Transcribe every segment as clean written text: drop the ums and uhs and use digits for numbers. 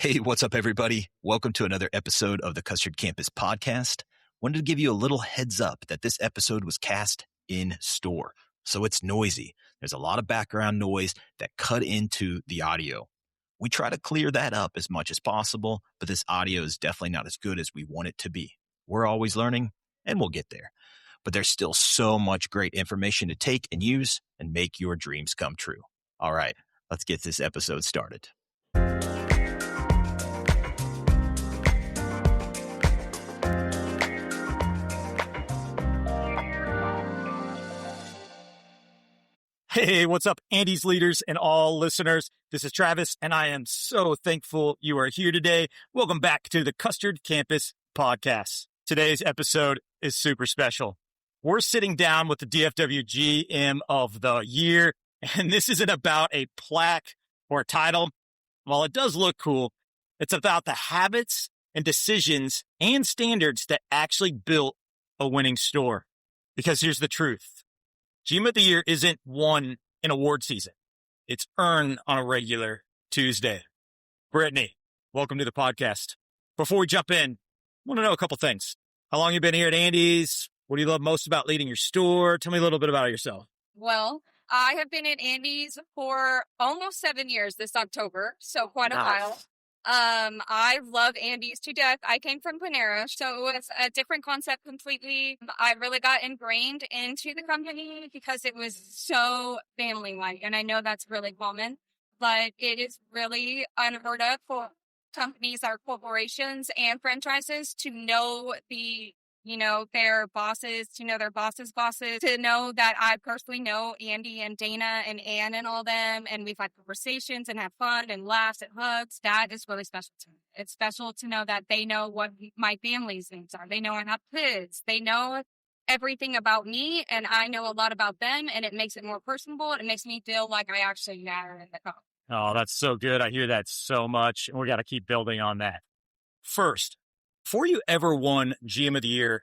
Hey, what's up, everybody? Welcome to another episode of the Custard Campus podcast. Wanted to give you a little heads up that this episode was cast in store, so it's noisy. There's a lot of background noise that cut into the audio. We try to clear that up as much as possible, but this audio is definitely not as good as we want it to be. We're always learning, and we'll get there. But there's still so much great information to take and use and make your dreams come true. All right, let's get this episode started. Hey, what's up, Andy's leaders and all listeners? This is Travis, and I am so thankful you are here today. Welcome back to the Custard Campus podcast. Today's episode is super special. We're sitting down with the DFW GM of the year, and this isn't about a plaque or a title. While it does look cool, it's about the habits and decisions and standards that actually built a winning store. Because here's the truth. GM of the Year isn't won in award season. It's earned on a regular Tuesday. Brittany, welcome to the podcast. Before we jump in, I want to know a couple things. How long you been here at Andy's? What do you love most about leading your store? Tell me a little bit about yourself. Well, I have been at Andy's for almost 7 years this October, so quite a while. I love Andy's to death. I came from Panera, so it was a different concept completely. I really got ingrained into the company because it was so family-like, and I know that's really common, but it is really unheard of for companies or corporations and franchises to know their bosses, to know their bosses' bosses, to know that I personally know Andy and Dana and Ann and all them, and we've had conversations and have fun and laughs and hugs. That is really special to me. It's special to know that they know what my family's names are. They know I have kids. They know everything about me, and I know a lot about them, and it makes it more personable. It makes me feel like I actually matter in the company. Oh, that's so good. I hear that so much, and we got to keep building on that. First, before you ever won GM of the Year,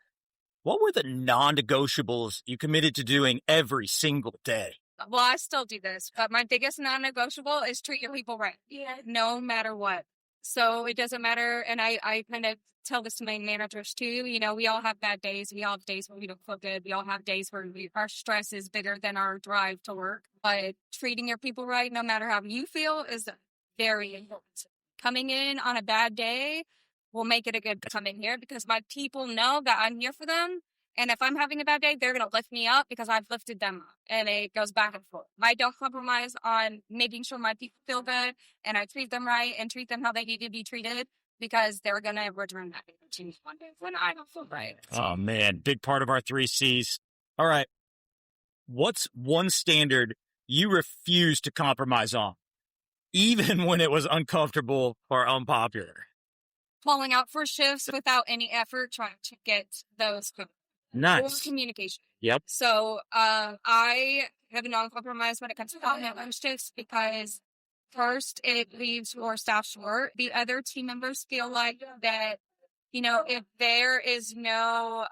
what were the non-negotiables you committed to doing every single day? Well, I still do this, but my biggest non-negotiable is treat your people right, no matter what. So it doesn't matter, and I kind of tell this to my managers too. We all have bad days. We all have days where we don't feel good. We all have days where our stress is bigger than our drive to work. But treating your people right, no matter how you feel, is very important. Coming in on a bad day will make it a good coming here because my people know that I'm here for them. And if I'm having a bad day, they're going to lift me up because I've lifted them up. And it goes back and forth. I don't compromise on making sure my people feel good, and I treat them right and treat them how they need to be treated because they're going to return that to me one day when I don't feel right. Oh, man. Big part of our 3 C's. All right. What's one standard you refuse to compromise on, even when it was uncomfortable or unpopular? Falling out for shifts without any effort trying to get those covered. Nice. Or communication. Yep. So I have a non-compromise when it comes to falling out on shifts because first, it leaves your staff short. The other team members feel like that, if there is no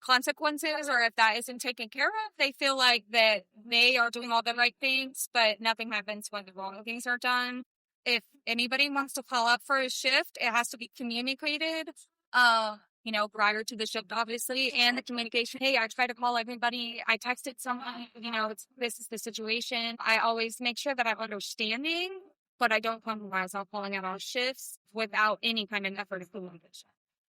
consequences or if that isn't taken care of, they feel like that they are doing all the right things, but nothing happens when the wrong things are done. If anybody wants to call up for a shift, it has to be communicated, prior to the shift, obviously, and the communication. Hey, I try to call everybody. I texted someone, this is the situation. I always make sure that I'm understanding, but I don't compromise on calling out on shifts without any kind of effort of communication.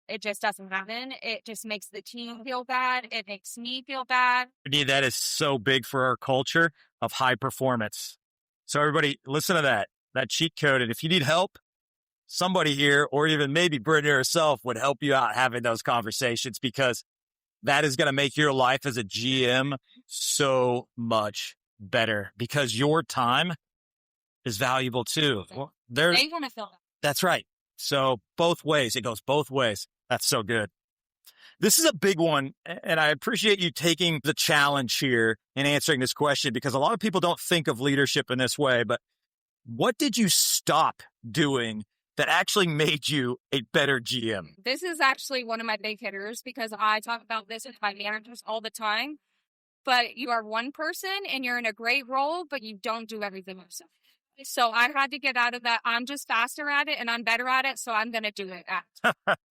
It just doesn't happen. It just makes the team feel bad. It makes me feel bad. That is so big for our culture of high performance. So everybody, listen to that cheat code. And if you need help, somebody here, or even maybe Brittany herself, would help you out having those conversations because that is going to make your life as a GM so much better because your time is valuable too. Well, they want to feel that. That's right. So both ways, it goes both ways. That's so good. This is a big one, and I appreciate you taking the challenge here and answering this question because a lot of people don't think of leadership in this way, but what did you stop doing that actually made you a better GM? This is actually one of my big hitters because I talk about this with my managers all the time. But you are one person and you're in a great role, but you don't do everything yourself. So I had to get out of that. I'm just faster at it and I'm better at it. So I'm going to do it.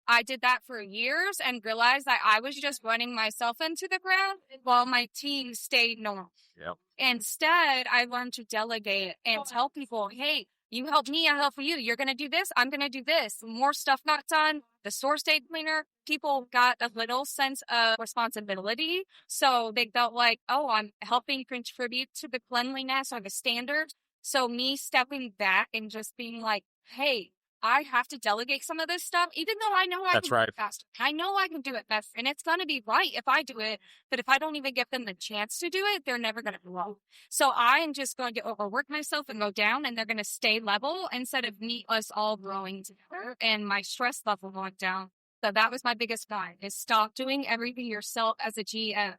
I did that for years and realized that I was just running myself into the ground while my team stayed normal. Yep. Instead, I learned to delegate and tell people, hey, you help me, I help you. You're going to do this. I'm going to do this. More stuff got done. The store stayed cleaner. People got a little sense of responsibility. So they felt like, oh, I'm helping contribute to the cleanliness or the standards. So me stepping back and just being like, hey, I have to delegate some of this stuff, even though I know I can do it faster. I know I can do it best, and it's going to be right if I do it. But if I don't even give them the chance to do it, they're never going to grow. So I am just going to overwork myself and go down, and they're going to stay level instead of us all growing together and my stress level going down. So that was my biggest guide, is stop doing everything yourself as a GM.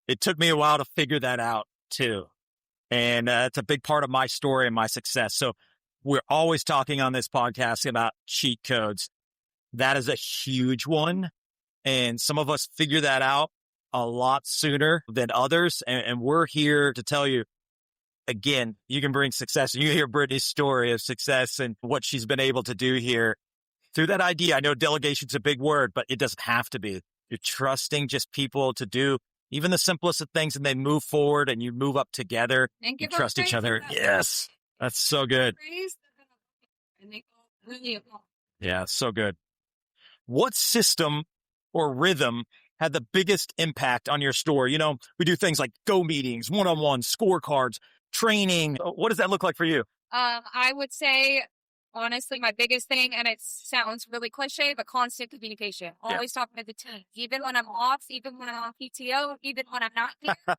It took me a while to figure that out too. And it's a big part of my story and my success. So we're always talking on this podcast about cheat codes. That is a huge one. And some of us figure that out a lot sooner than others. And we're here to tell you, again, you can bring success. You hear Brittany's story of success and what she's been able to do here through that idea. I know delegation's a big word, but it doesn't have to be. You're trusting just people to do even the simplest of things, and they move forward and you move up together and trust each other. Yes. That's so good. Yeah, so good. What system or rhythm had the biggest impact on your store? You know, we do things like go meetings, one-on-one, scorecards, training. What does that look like for you? I would say, honestly, my biggest thing, and it sounds really cliche, but constant communication. Always talking to the team. Even when I'm off, even when I'm on PTO, even when I'm not here,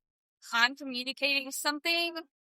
I'm communicating something.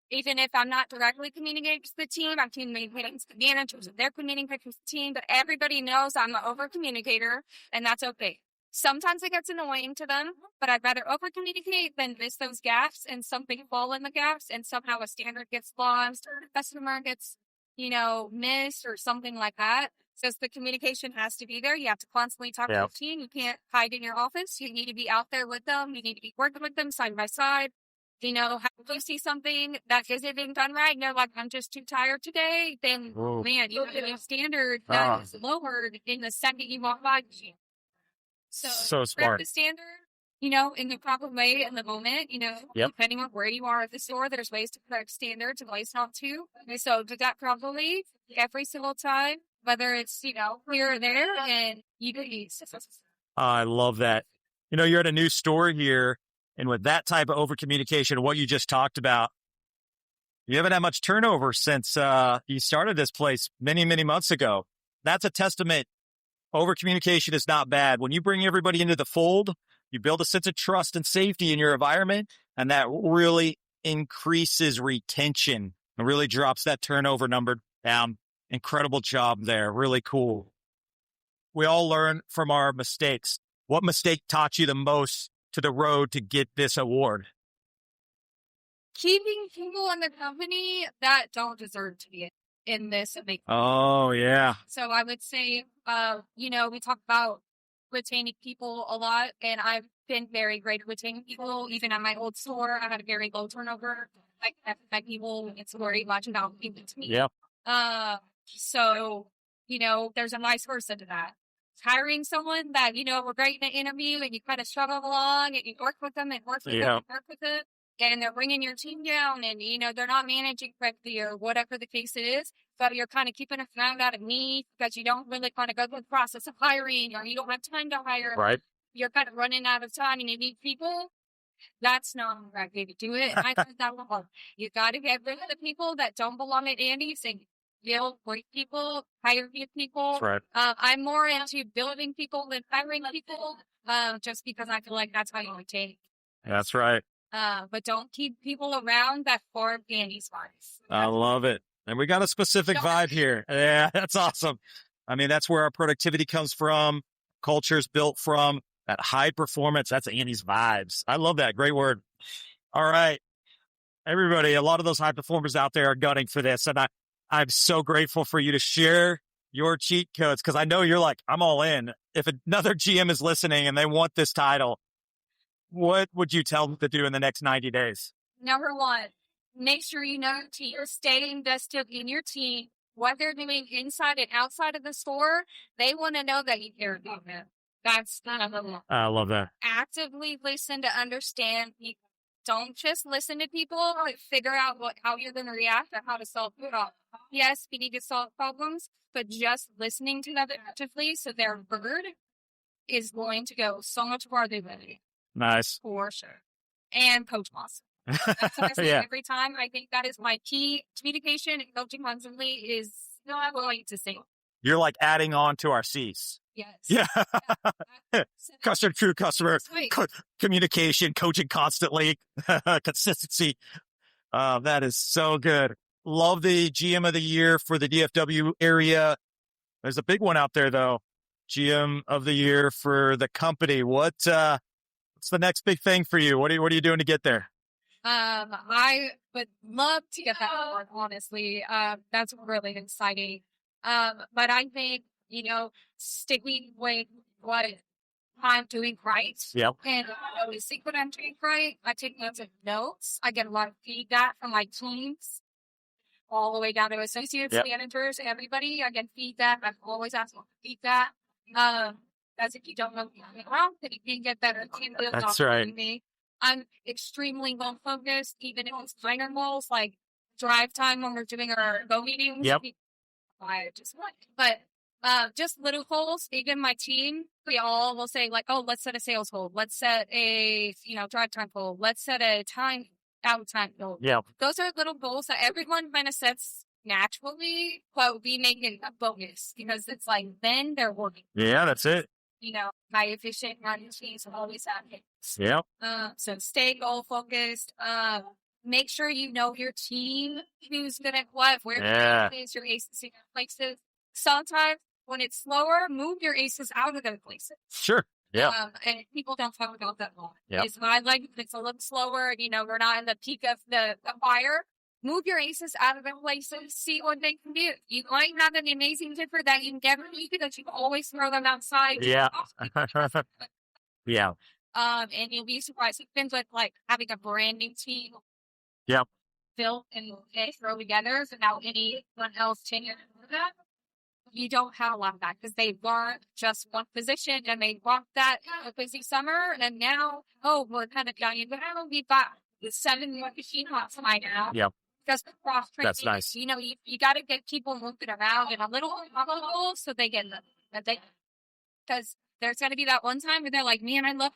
Even if I'm not directly communicating to the team, I'm communicating to the managers, they're communicating to the team, but everybody knows I'm an over-communicator, and that's okay. Sometimes it gets annoying to them, but I'd rather over-communicate than miss those gaps and something fall in the gaps and somehow a standard gets lost or a customer gets, missed or something like that. So the communication has to be there. You have to constantly talk to the team. You can't hide in your office. You need to be out there with them. You need to be working with them side by side. If you see something that isn't being done right, and you're like, I'm just too tired today, then, man, you have a standard that is lowered in the second you walk by. So smart. The standard, in the proper way in the moment, depending on where you are at the store, there's ways to correct standards and ways not to. So do that properly every single time, whether it's, here or there, and you do these. I love that. You're at a new store here. And with that type of over-communication, what you just talked about, you haven't had much turnover since you started this place many, many months ago. That's a testament. Over-communication is not bad. When you bring everybody into the fold, you build a sense of trust and safety in your environment, and that really increases retention and really drops that turnover number down. Incredible job there. Really cool. We all learn from our mistakes. What mistake taught you the most to the road to get this award? Keeping people in the company that don't deserve to be in this. Oh, yeah. So I would say, we talk about retaining people a lot, and I've been very great at retaining people. Even at my old store, I had a very low turnover. Like people, it's worried much about people to me. Yeah. So, there's a nice versa to that. Hiring someone that, were great in the interview and you kind of struggle along and you work with them and work with them and work with them, and they're bringing your team down and, they're not managing correctly or whatever the case is, but you're kind of keeping a frown out of need because you don't really kind of go through the process of hiring, or you don't have time to hire. Right. You're kind of running out of time and you need people. That's not the right way to do it. I think that will. You got to get rid of the people that don't belong at Andy's and build great people, hire good people. Right. I'm more into building people than hiring people, just because I feel like that's how you retain. That's right. But don't keep people around that form Andy's vibes. I love it. And we got a specific vibe here. Yeah, that's awesome. I mean, that's where our productivity comes from. Culture's built from that high performance. That's Andy's vibes. I love that. Great word. All right. Everybody, a lot of those high performers out there are gunning for this. And I'm so grateful for you to share your cheat codes, because I know you're like, I'm all in. If another GM is listening and they want this title, what would you tell them to do in the next 90 days? Number one, make sure you know your team. Stay invested in your team. What they're doing inside and outside of the store, they want to know that you care about them. That's I love that. actively listen to understand. You don't just listen to people, but figure out how you're going to react and how to solve problems. Yes, we need to solve problems, but just listening to them actively so their bird is going to go so much farther than it. Nice. For sure. And Coach Moss. That's what I say every time. I think that is my key. Communication and coaching constantly is not going to sing. You're like adding on to our C's. Yes. Yeah. Custard True Customer, communication, coaching constantly, consistency. That is so good. Love the GM of the year for the DFW area. There's a big one out there, though. GM of the year for the company. What's the next big thing for you? What are you doing to get there? I would love to get that award, honestly. That's really exciting. But I think, sticking with what I'm doing right. Yep. And noticing what I'm doing right. I take lots of notes. I get a lot of feedback from my teams, all the way down to associates, managers, everybody. I get feedback. I'm always asking for feedback. As if you don't know wrong, then you can get better. That's right. I'm extremely well focused, even if it's minor goals like drive time when we're doing our go meetings. Yep. But just little goals. Even my team, we all will say like, "Oh, let's set a sales goal. Let's set a drive time goal. Let's set a out time goal." Yeah. Those are little goals that everyone kind of sets naturally, but we make it a bonus because it's like then they're working. Yeah, that's it. My efficient running teams always have it. Yeah. So stay goal focused. Make sure you know your team, who's good at what, where is your aces in places. Sometimes when it's slower, move your aces out of those places. Sure. Yeah. And people don't talk about that long. Yeah. It's when I like if it's a little slower, we're not in the peak of the fire. Move your aces out of their places, see what they can do. You might have an amazing tipper that you never need because you can always throw them outside. Yeah. Yeah. And you'll be surprised. It depends with like having a brand new team. Yep. Built and throw together without anyone else taking that. You don't have a lot of that because they weren't just one position and they walked that a busy summer and now, we're kind of young. But we've got 7 machine hops by now. Yep. Because cross training, that's nice. You got to get people moving around in a little so they get them. Because there's going to be that one time where they're like, "Man, I love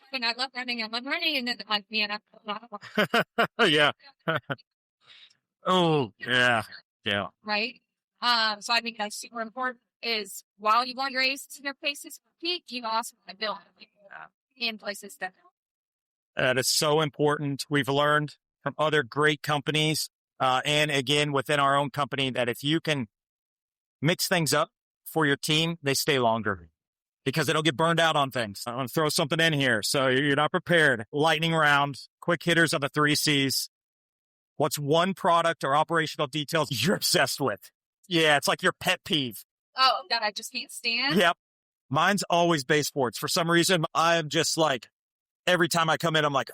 running, and then they're like, "Man, yeah. Oh, yeah, yeah. Right. So I think that's super important. Is while you want your aces in their places to peak, you also want to build in places that. That is so important. We've learned from other great companies, and again within our own company, that if you can mix things up for your team, they stay longer because they don't get burned out on things. I'm going to throw something in here, so you're not prepared. Lightning round, quick hitters on the 3 C's. What's one product or operational details you're obsessed with? Yeah, it's like your pet peeve. Oh, that I just can't stand? Yep. Mine's always base sports. For some reason, I'm just like, every time I come in, I'm like,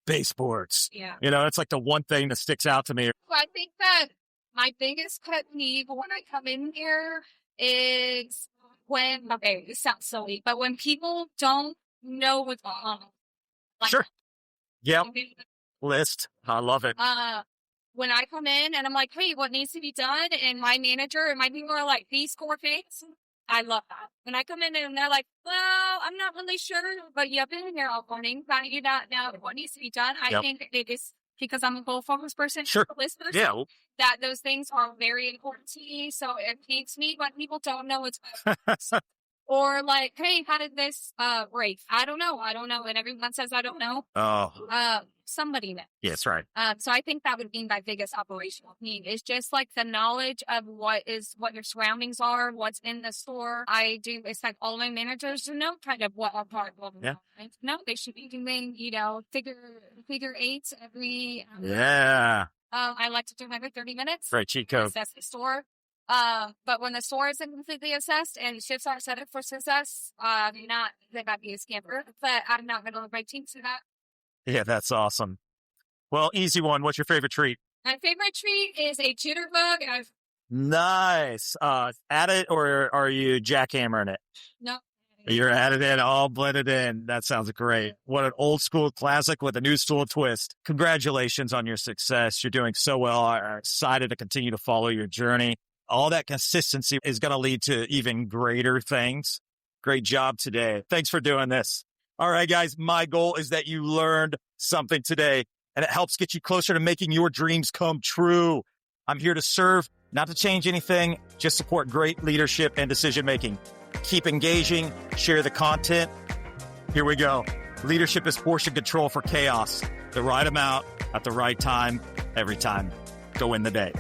base sports. Yeah. It's like the one thing that sticks out to me. Well, I think that my biggest pet peeve when I come in here is this sounds silly, but when people don't know what's going on. Like, sure. Yep. List. I love it. When I come in and I'm like, "Hey, what needs to be done?" And my manager and my people are like, "These core things." I love that. When I come in and they're like, "Well, I'm not really sure, but you've been here all morning. How do you not know what needs to be done?" I think it is because I'm a goal focused person, listeners, that those things are very important to me. So it makes me when people don't know what's or like, "Hey, how did this break?" I don't know. And everyone says I don't know. Somebody knows. Yes, right. So I think that would be my biggest operational need is just like the knowledge of what your surroundings are, what's in the store. It's like all my managers know kind of what our part of No, they should be doing, figure eights every. I like to do them every 30 minutes. Right, cheat code. Assess the store. But when the store isn't completely assessed and shifts aren't set up for success, they might be a scamper, but I'm not going to let my team do that. Yeah, that's awesome. Well, easy one. What's your favorite treat? My favorite treat is a jitterbug. Nice. Add it, or are you jackhammering it? No. You're added in, all blended in. That sounds great. What an old school classic with a new school twist. Congratulations on your success. You're doing so well. I'm excited to continue to follow your journey. All that consistency is going to lead to even greater things. Great job today. Thanks for doing this. All right, guys, my goal is that you learned something today, and it helps get you closer to making your dreams come true. I'm here to serve, not to change anything, just support great leadership and decision-making. Keep engaging, share the content. Here we go. Leadership is portion control for chaos. The right amount at the right time, every time. Go win the day.